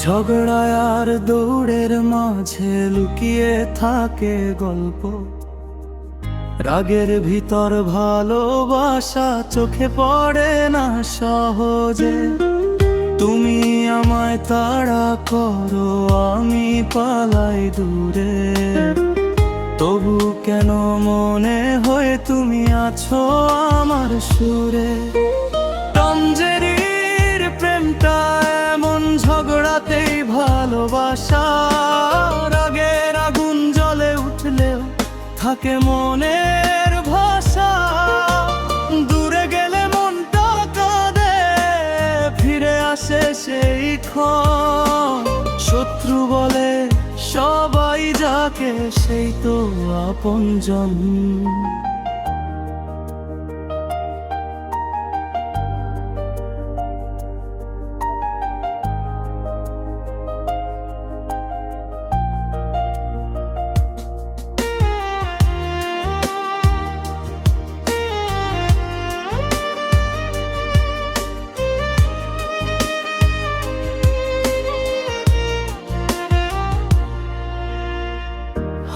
ঝগড়ায় আর দৌড়ের মাঝে লুকিয়ে থাকে গল্প, রাগের ভিতর ভালোবাসা চোখে পড়ে না সহজে। তুমি আমায় তাড়া করো, আমি পালাই দূরে, তবু কেন মনে হয়ে তুমি আছো আমার সুরে। টম জেরির প্রেমটা এমন, ঝগড়াতেই ভালোবাসা, রাগের আগুন জ্বলে উঠলেও থাকে মনের ভাষা। দূরে গেলে মনটা কাঁদে, ফিরে আসে সেই ক্ষণ। শত্রু বলে সবাই যাকে, সেই তো আপনজন।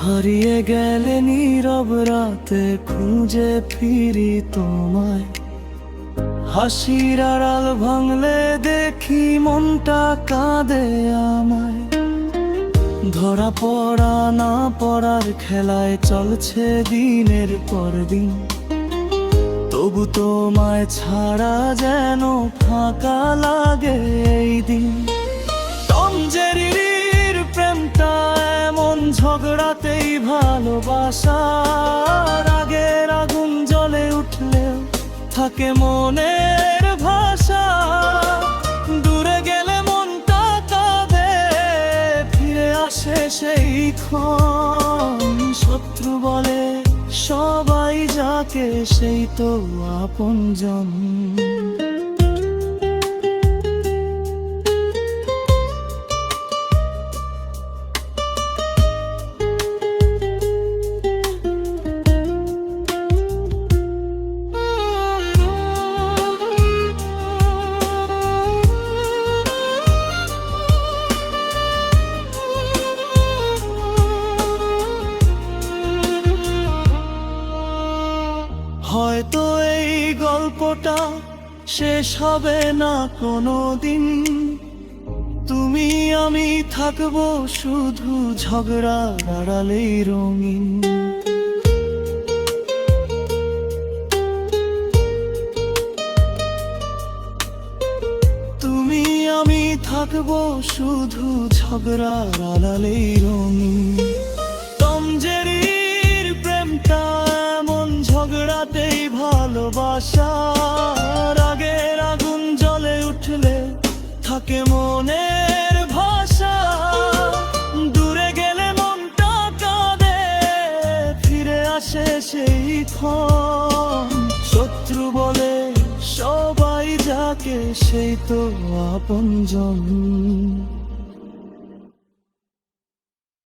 হারিয়ে গেলে নীরব রাতে খুঁজে ফিরি তোমায়, হাসির আড়াল ভাঙলে দেখি মনটা কাঁদে আমায়। ধরা পড়া না পড়ার খেলায় চলছে দিনের পর দিন, তবু তোমায় ছাড়া যেন ফাঁকা লাগে এই দিন। টম জেরির প্রেমটা এমন, ঝগড়াতেই ভালোবাসা, রাগের আগুন জ্বলে উঠলেও থাকে মনের ভাষা। দূরে গেলে মনটা কাঁদে, ফিরে আসে সেই ক্ষণ। শত্রু বলে সবাই যাকে, সেই তো আপনজন। হয়তো এই গল্পটা শেষ হবে না কোনোদিন, তুমি আমি থাকবো শুধু ঝগড়ার আড়ালেই রঙিন। তুমি আমি থাকবো শুধু ঝগড়ার আড়ালেই রঙিন। টম জেরির প্রেমটা এমন, ঝগড়াতেই ভালোবাসা, রাগের আগুন জ্বলে উঠলে থাকে মনের ভাষা। দূরে গেলে মনটা কাঁদে, ফিরে আসে সেই ক্ষণ। শত্রু বলে সবাই যাকে, সেই তো আপনজন।